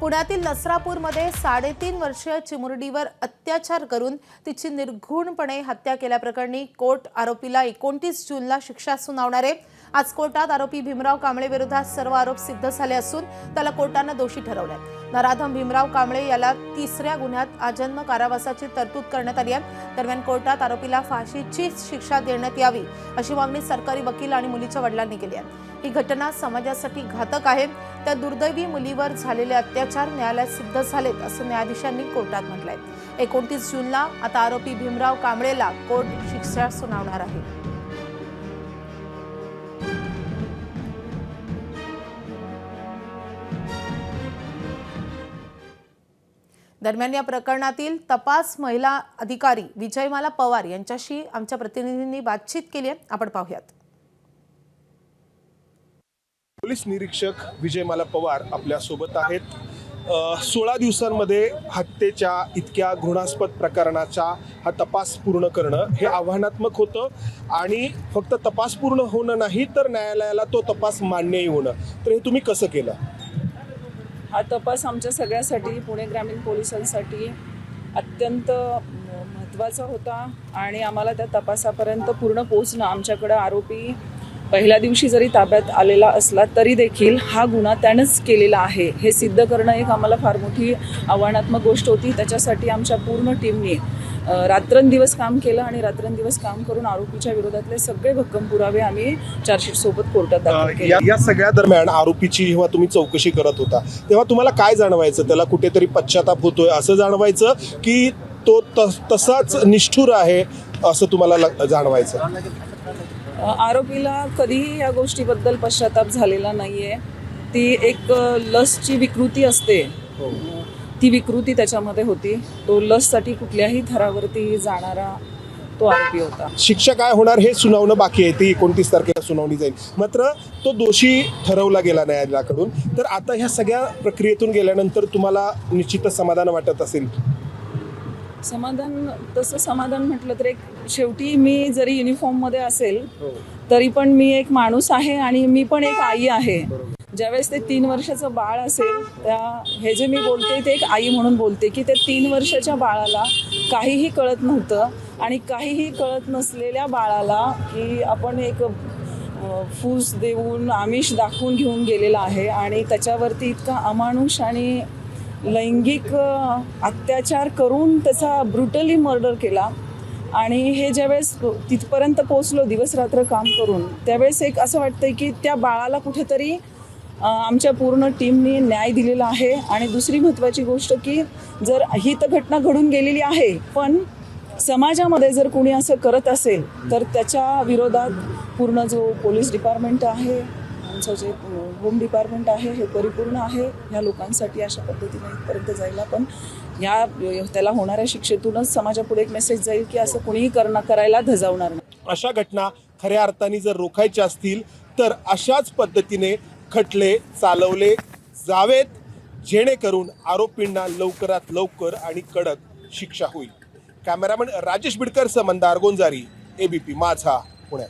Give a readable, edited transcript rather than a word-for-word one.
पुण्यातील नसरापूरमध्ये 3.5 वर्षीय चिमुरडीवर अत्याचार करून तिची निर्घृणपणे हत्या केल्याप्रकरणी कोर्ट आरोपीला 29 जूनला शिक्षा सुनावणार आहे। आज कोर्टात आरोपी भीमराव कांबळे विरोधात सर्व आरोप सिद्ध झाले असून त्याला कोर्टाने दोषी ठरवले। नराधम भीमराव कांबळे याला 3ऱ्या गुन्ह्यात आजन्म कारावासाची तरतूद करण्यात आली आहे। दरम्यान कोर्टात आरोपीला फाशीची शिक्षा देण्यात यावी अशी मागणी सरकारी वकील आणि मुलीच्या वडिलांनी केली आहे। ही घटना समाजासाठी घातक आहे। त्या दुर्दैवी मुलीवर झालेले अत्याचार न्यायालयात सिद्ध झालेत असं न्यायाधीशांनी कोर्टात म्हटलंय। 29 जूनला आता आरोपी भीमराव कांबळेला कोर्ट शिक्षा सुनावणार आहे। दरम्यान या प्रकरणातील तपास महिला अधिकारी विजयमाला पवार यांच्याशी आमच्या प्रतिनिधींनी बातचीत केली आहे। आपण पाहूयात। पोलीस निरीक्षक विजयमाला पवार आपल्या सोबत आहेत। 16 दिवसांमध्ये हत्येच्या इतक्या घृणास्पद प्रकरणाचा हा तपास पूर्ण करणं हे आव्हानात्मक होतं आणि फक्त तपास पूर्ण होणं नाही तर न्यायालयाला तो तपास मान्यही होणं। तर हे तुम्ही कसं केलं? हा तपास आमच्या सगळ्यासाठी पुणे ग्रामीण पोलिसांसाठी अत्यंत महत्त्वाचा होता आणि आम्हाला त्या तपासापर्यंत पूर्ण पोहोचणं, आमच्याकडे आरोपी पहिल्या दिवशी जरी ताब्यात आलेला असला तरी देखील हा गुन्हा त्यानंच केलेला आहे हे सिद्ध करणं एक आम्हाला फार मोठी आव्हानात्मक गोष्ट होती। त्याच्यासाठी आमच्या पूर्ण टीमने रात्रंदिवस काम केलं आणि रात्रंदिवस काम करून आरोपीच्या विरोधातले सगळे भक्कम पुरावे आम्ही चार्जशीट सोबत कोर्टात दाखल केले। या सगळ्या दरम्यान आरोपीची जेव्हा तुम्ही चौकशी करत होता तेव्हा तुम्हाला काय जाणवायचं? त्याला कुठेतरी पश्चाताप होतोय असं जाणवायचं की तो तसाच निष्ठुर आहे असं तुम्हाला जाणवायचं? आरोपीला कधीही या गोष्टीबद्दल पश्चाताप झालेला नाहीये। ती एक लसची विकृती असते, ती विकृती त्याच्यामध्ये होती। तो लससाठी कुठल्याही थरावरती जाणारा तो आरोपी होता। शिक्षा काय होणार हे सुनावणं बाकी आहे, ती 29 तारखेला सुनावणी जाईल। मात्र तो दोषी ठरवला गेला न्यायालयाकडून। तर आता ह्या सगळ्या प्रक्रियेतून गेल्यानंतर तुम्हाला निश्चितच समाधान वाटत असेल? समाधान, तसं समाधान म्हटलं तर एक शेवटी मी जरी युनिफॉर्ममध्ये असेल तरी पण मी एक माणूस आहे आणि मी पण एक आई आहे। ज्यावेळेस ते 3 वर्षाचं बाळ असेल हे जे मी बोलते ते एक आई म्हणून बोलते की ते 3 वर्षाच्या बाळाला काहीही कळत नव्हतं आणि काहीही कळत नसलेल्या बाळाला की आपण एक फूस देऊन आमिष दाखवून घेऊन गेलेला आहे आणि त्याच्यावरती इतका अमानुष आणि लैंगिक अत्याचार करून त्याचा ब्रुटली मर्डर केला। आणि हे ज्यावेळेस तिथपर्यंत पोचलो दिवस रात्र काम करून त्यावेळेस एक असं वाटतंय की त्या बाळाला कुठेतरी आमच्या पूर्ण टीमने न्याय दिलेला आहे। आणि दुसरी महत्त्वाची गोष्ट की जर ही तर घटना घडून गेलेली आहे पण समाजामध्ये जर कोणी असं करत असेल तर त्याच्या विरोधात पूर्ण जो पोलीस डिपार्टमेंट आहे, आमचं जे होम डिपार्टमेंट आहे हे परिपूर्ण आहे ह्या लोकांसाठी अशा पद्धतीने इथपर्यंत जायला। पण त्याला होणाऱ्या शिक्षेतूनच समाजापुढे एक मेसेज जाईल की असं कोणीही करायला धजावणार नाही। अशा घटना खऱ्या अर्थाने जर रोखायच्या असतील तर अशाच पद्धतीने खटले चालवले जावेत जेणेकरून आरोपींना लवकरात लवकर आणि कडक शिक्षा होईल। कॅमेरामन राजेश बिडकर सह मंदार गोंजारी, ABP माझा, पुणे।